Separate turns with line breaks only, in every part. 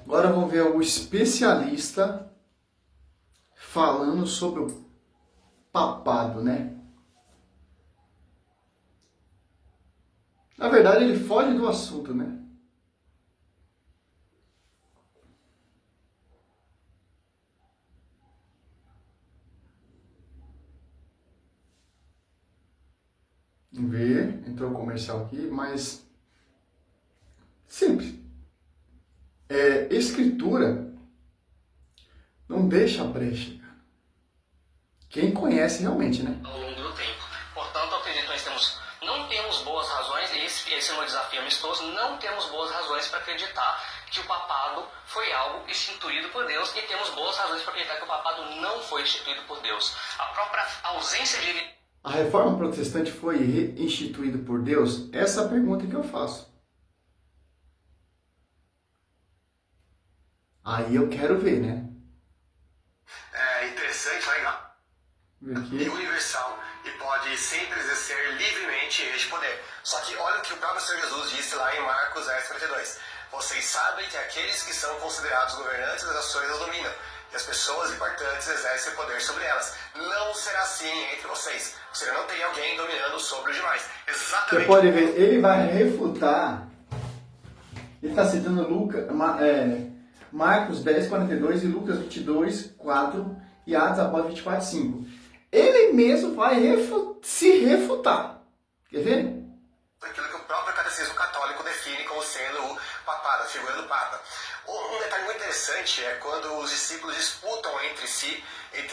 Agora vamos ver o especialista falando sobre o papado, né? Na verdade, ele foge do assunto, né? Vamos ver, entrou o comercial aqui, mas simples. Escritura não deixa brecha, cara. Quem conhece realmente, né?
Ao longo do tempo. Portanto, acredito que não temos boas razões, e esse é o meu desafio amistoso, não temos boas razões para acreditar que o papado foi algo instituído por Deus, e temos boas razões para acreditar que o papado não foi instituído por Deus. A própria ausência de...
A reforma protestante foi instituída por Deus? Essa é a pergunta que eu faço. Aí eu quero ver, né?
É interessante, legal. E universal, e pode sempre exercer livremente este poder. Só que olha o que o próprio Senhor Jesus disse lá em Marcos 10:42. Vocês sabem que aqueles que são considerados governantes das ações as dominam, e as pessoas importantes exercem poder sobre elas. Não será assim entre vocês. Você não tem alguém dominando sobre os demais. Exatamente.
Você pode ver, ele vai refutar. Ele está citando Marcos 10:42 e Lucas 22:4 e Atos Apóstolos 24:5. Ele mesmo vai se refutar. Quer ver?
Aquilo que o próprio catecismo católico define como sendo o papado, a figura do papa. Um detalhe muito interessante é quando os discípulos disputam entre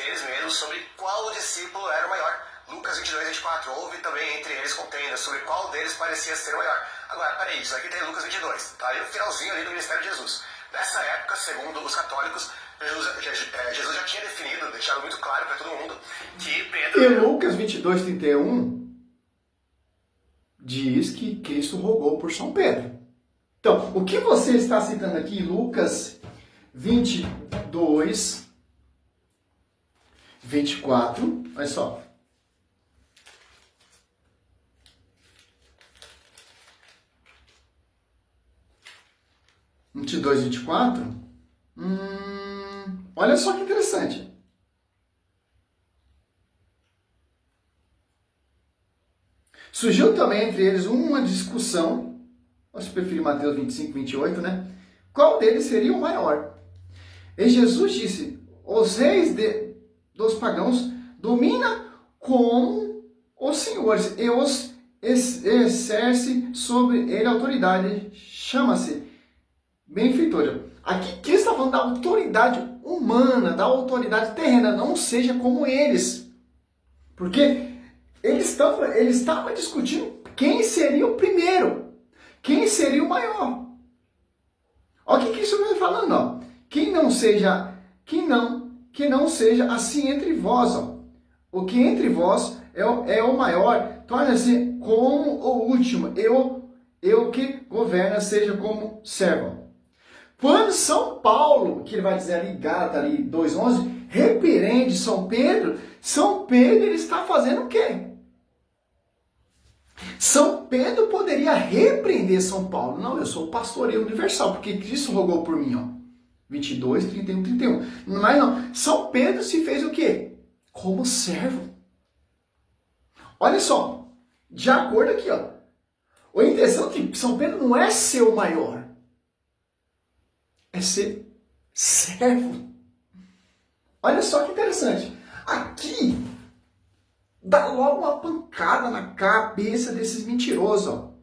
eles mesmos, sobre qual discípulo era o maior. Lucas 22:24, houve também entre eles contendas sobre qual deles parecia ser o maior. Agora, peraí, isso aqui tem Lucas 22, tá ali no finalzinho ali do ministério de Jesus. Nessa época, segundo os católicos, Jesus já tinha definido, deixado muito claro para todo mundo, que Pedro...
E Lucas 22:31 diz que Cristo rogou por São Pedro. Então, o que você está citando aqui, Lucas 22:24, olha só. Vinte e dois, 24. Olha só que interessante. Surgiu também entre eles uma discussão, você prefere Mateus 25:28, né? Qual deles seria o maior? E Jesus disse, os reis dos pagãos dominam como os senhores e os exerce sobre ele a autoridade, chama-se benfeitor. Aqui Cristo está falando da autoridade humana, da autoridade terrena, não seja como eles. Porque ele estava discutindo quem seria o primeiro, quem seria o maior. Olha o que Cristo está falando, ó. Que não seja assim entre vós, ó. O que entre vós é o maior, torna-se como o último. Eu que governa seja como servo. Quando São Paulo, que ele vai dizer ali, Gálatas ali 2:11, repreende São Pedro ele está fazendo o quê? São Pedro poderia repreender São Paulo. Não, eu sou o pastoreio universal, porque Cristo rogou por mim, ó. 22:31. Mas não, São Pedro se fez o quê? Como servo. Olha só, de acordo aqui, ó. O interessante é que São Pedro não é ser o maior. É ser servo. Olha só que interessante. Aqui, dá logo uma pancada na cabeça desses mentirosos, ó.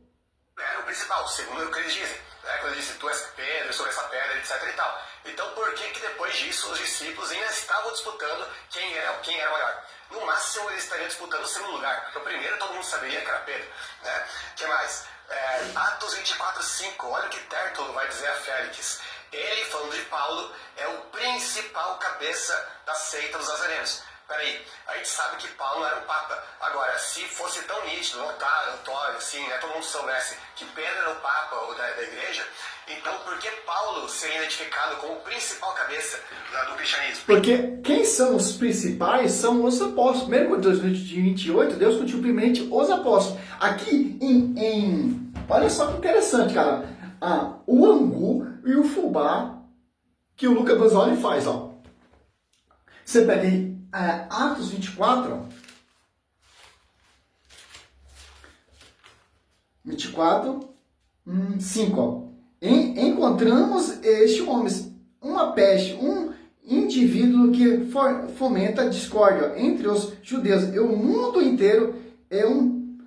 É o principal, segundo o que eles dizem. Quando ele disse, tu és Pedro, eu sou essa pedra, etc e tal. Então, por que depois disso os discípulos ainda estavam disputando quem era maior? No máximo, eles estariam disputando o segundo lugar, porque o primeiro todo mundo saberia que era Pedro. Né? O que mais? Atos 24:5, olha o que Tértulo vai dizer a Félix. Ele, falando de Paulo, é o principal cabeça da seita dos nazarenos. Peraí, a gente sabe que Paulo não era um papa. Agora, se fosse tão nítido, notório, assim, né, todo mundo soubesse que Pedro era o papa da igreja, então por que Paulo seria identificado como o principal cabeça do cristianismo?
Porque quem são os principais são os apóstolos. Primeiro, em 2028, Deus constituiu primeiramente os apóstolos. Aqui olha só que interessante, cara. O angu e o fubá que o Lucas Basoli faz, ó. Você pega aí Atos 24, ó. 24, 5, ó. Encontramos este homem, uma peste, um indivíduo que fomenta a discórdia entre os judeus. E o mundo inteiro é um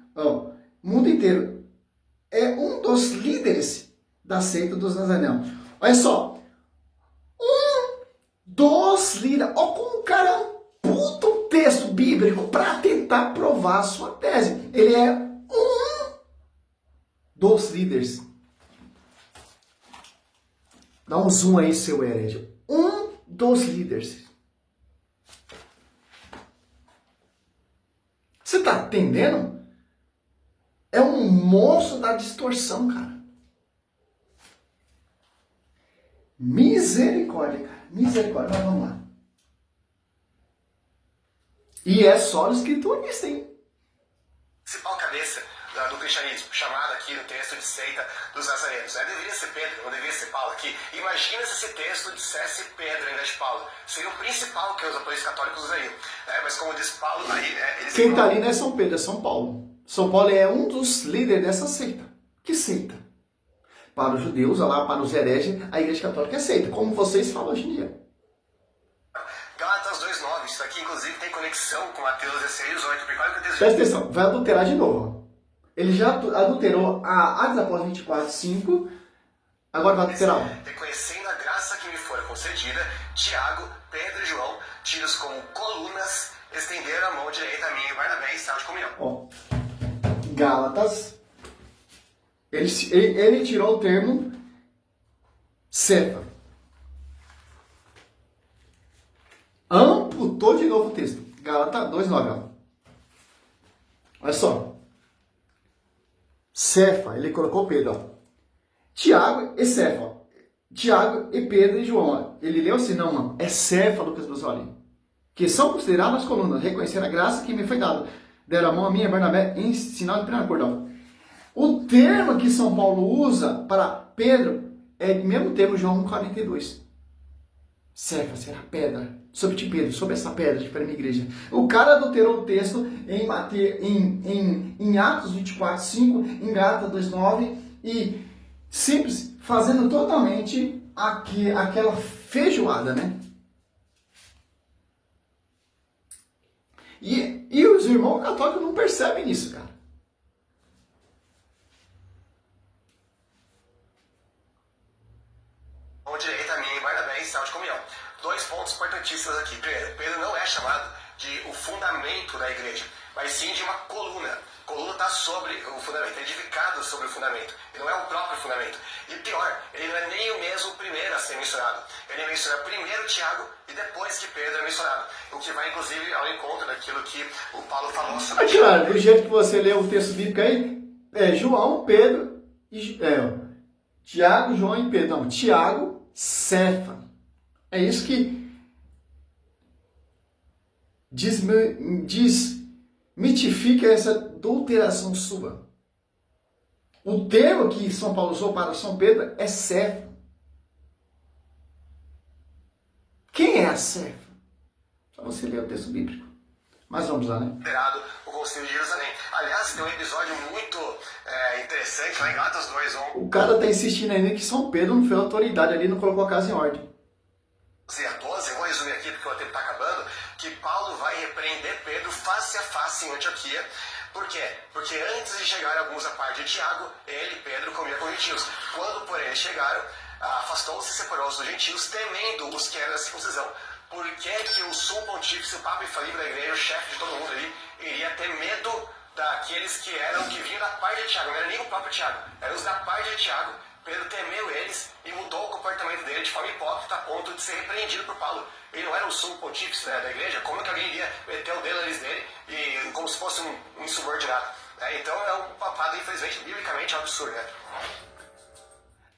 dos líderes da seita dos nazarenos. Olha só, um dos líderes. Olha como o cara é um puto texto bíblico para tentar provar a sua tese. Ele é um dos líderes. Dá um zoom aí, seu herege. Um dos líderes. Você tá entendendo? É um monstro da distorção, cara. Misericórdia, cara. Misericórdia. Mas vamos lá. E é só escriturista, hein?
Principal cabeça do cristianismo, chamado aqui no texto de seita dos nazarenos. Deveria ser Pedro, não deveria ser Paulo aqui. Imagina se esse texto dissesse Pedro em vez de Paulo. Seria o principal que os apoios católicos usariam. Mas como diz Paulo, aí...
Quem está ali não é São Pedro, é São Paulo. São Paulo é um dos líderes dessa seita. Que seita? Para os judeus, lá, para os hereges, a Igreja Católica é seita, como vocês falam hoje em dia.
Gálatas 2,9, isso aqui inclusive tem conexão com Mateus 16,18.
Presta atenção, vai adulterar de novo. Ele já adulterou a Atos Apóstolos 24:5, agora vai adulterar.
Reconhecendo a graça que me foi concedida, Tiago, Pedro e João, tidos como colunas, estenderam a mão direita a mim e Barnabé em sinal de comunhão.
Ó, Gálatas, ele tirou o termo Cefa. Amputou de novo o texto. Gálatas 2,9. Olha só. Cefa, ele colocou Pedro. Ó. Tiago e Cefa. Ó. Tiago e Pedro e João. Ó. Ele leu assim, não, mano. É Cefa, Lucas Basoli. Que são consideradas as colunas, reconhecer a graça que me foi dada. Deram a mão a mim e a Barnabé em sinal de primeiro acordão. O termo que São Paulo usa para Pedro é o mesmo termo João 1,42. Cefa, será pedra. Sobre ti, Pedro, sobre essa pedra de para a minha igreja. O cara adulterou o texto em Atos 24:5, em Gálatas 2,9 e simples, fazendo totalmente aquela feijoada, né? E os irmãos católicos não percebem isso, cara.
Mão direita a mim e Barnabé em sinal de comunhão. Dois pontos importantíssimos aqui. Primeiro, Pedro não é chamado de o fundamento da igreja, mas sim de uma coluna. A coluna está sobre o fundamento, é edificado sobre o fundamento. Ele não é o próprio fundamento. E pior, ele não é nem o mesmo primeiro a ser mencionado. Ele menciona primeiro Tiago e depois que Pedro é mencionado. O que vai, inclusive, ao encontro daquilo que o Paulo falou sobre...
Mas, claro, do jeito que você leu o texto bíblico aí, João, Pedro, Tiago, João e Pedro. Não, Tiago, Cefa. É isso que desmitifica essa adulteração sua. O termo que São Paulo usou para São Pedro é Cefa. Quem é a Cefa? Só você ler o texto bíblico. Mas vamos lá, né?
O Concílio de Jerusalém. Aliás, tem um episódio muito interessante lá em Gálatas 2:1.
O cara está insistindo ainda que São Pedro não foi autoridade ali, não colocou a casa em ordem.
A 12, vou resumir aqui porque o tempo está acabando, que Paulo vai repreender Pedro face a face em Antioquia. Por quê? Porque antes de chegar alguns à parte de Tiago, ele e Pedro comiam com os gentios. Quando, porém, eles chegaram, afastou-se e separou-se dos gentios, temendo os que eram da circuncisão. Por que o sumo pontífice, o papa infalível da igreja, o chefe de todo mundo ali, iria ter medo daqueles que vinham da parte de Tiago? Não era nem o próprio Tiago, eram os da parte de Tiago. Pedro temeu eles e mudou o comportamento dele de forma hipócrita a ponto de ser repreendido por Paulo. Ele não era o sumo pontífice da igreja, como que alguém iria meter o dedo neles dele e como se fosse um insubordinado? Então é um papado, infelizmente, biblicamente absurdo, né?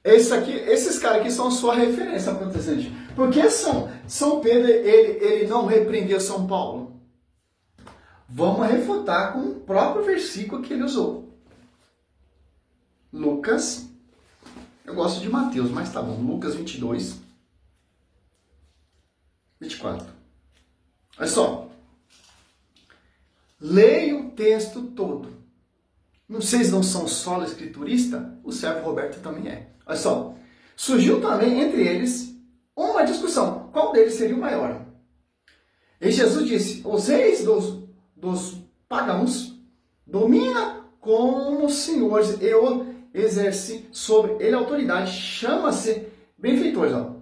Esses caras aqui são sua referência, protestante. Por que São Pedro ele não repreendeu São Paulo? Vamos refutar com o próprio versículo que ele usou. Lucas, eu gosto de Mateus, mas tá bom. Lucas 22. 24. Olha só. Leia o texto todo. Vocês não são só escriturista? O servo Roberto também é. Olha só. Surgiu também entre eles uma discussão. Qual deles seria o maior? E Jesus disse, os reis dos pagãos domina como senhores e exerce sobre ele autoridade. Chama-se benfeitores. Ó.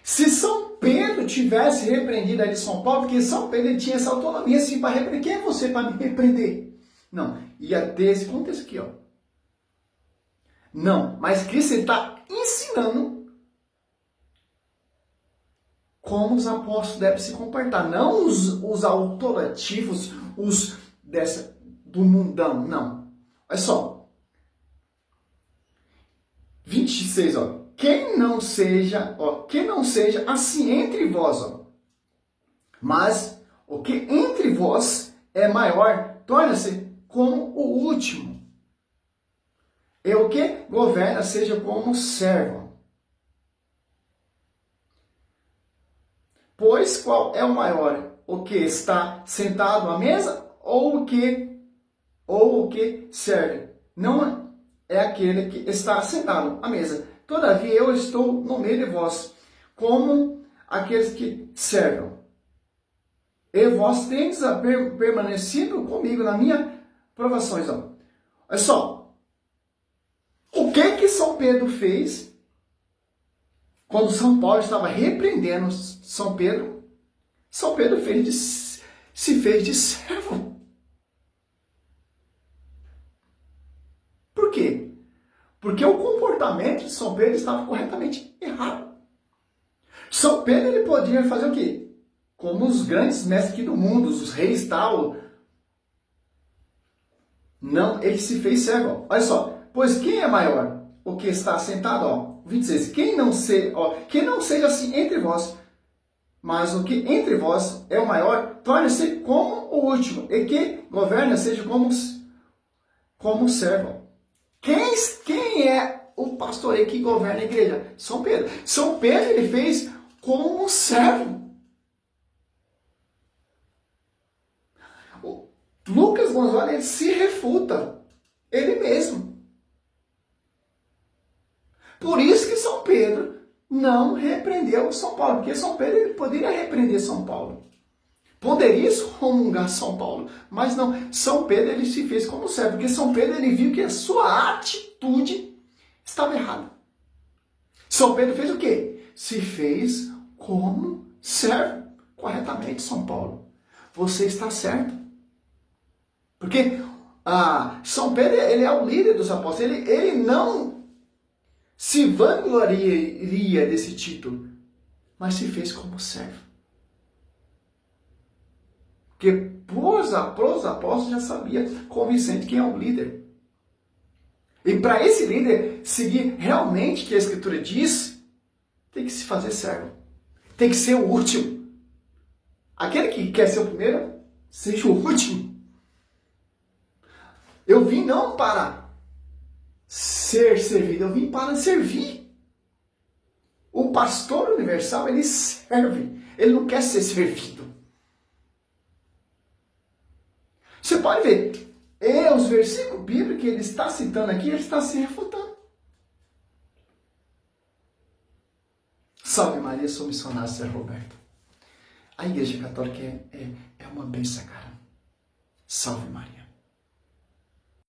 Se São Pedro tivesse repreendido ali São Paulo, porque São Pedro ele tinha essa autonomia assim para repreender. Quem é você para me repreender? Não, ia ter esse contexto aqui, ó. Não, mas Cristo está ensinando como os apóstolos devem se comportar. Não os autorativos, os do mundão, não. Olha só. 26, ó. Quem não seja assim entre vós, ó. Mas o que entre vós é maior, torna-se como o último. E o que governa seja como servo. Pois qual é o maior? O que está sentado à mesa ou o que serve? Não é aquele que está sentado à mesa. Todavia eu estou no meio de vós, como aqueles que servem. E vós tendes permanecido comigo na minha provações. Ó. Olha só. O que São Pedro fez quando São Paulo estava repreendendo São Pedro? São Pedro se fez de servo. Por quê? Porque o comportamento de São Pedro estava corretamente errado. São Pedro ele podia fazer o quê? Como os grandes mestres aqui do mundo, os reis tal. Não, ele se fez servo. Olha só, pois quem é maior? O que está sentado, ó. 26. Quem não seja assim entre vós, mas o que entre vós é o maior, torne-se como o último, e que governa seja como servo. Quem é o pastor que governa a igreja? São Pedro. São Pedro ele fez como um servo. O Lucas Gonzalez ele se refuta ele mesmo. Por isso que São Pedro não repreendeu São Paulo, porque São Pedro ele poderia repreender São Paulo. Poderia excomungar São Paulo, mas não. São Pedro ele se fez como servo, porque São Pedro ele viu que a sua atitude estava errada. São Pedro fez o quê? Se fez como servo. Corretamente, São Paulo. Você está certo. Porque São Pedro ele é o líder dos apóstolos. Ele não se vangloria desse título, mas se fez como servo. Porque pros apóstolos já sabia convincente quem é o líder. E para esse líder seguir realmente o que a Escritura diz, tem que se fazer servo. Tem que ser o último. Aquele que quer ser o primeiro, seja o último. Eu vim não para ser servido, eu vim para servir. O pastor universal, ele serve. Ele não quer ser servido. Você pode ver, os versículos bíblicos que ele está citando aqui, ele está se refutando. Salve Maria, sou missionário Sr. Roberto. A Igreja Católica é uma bênção, cara. Salve Maria.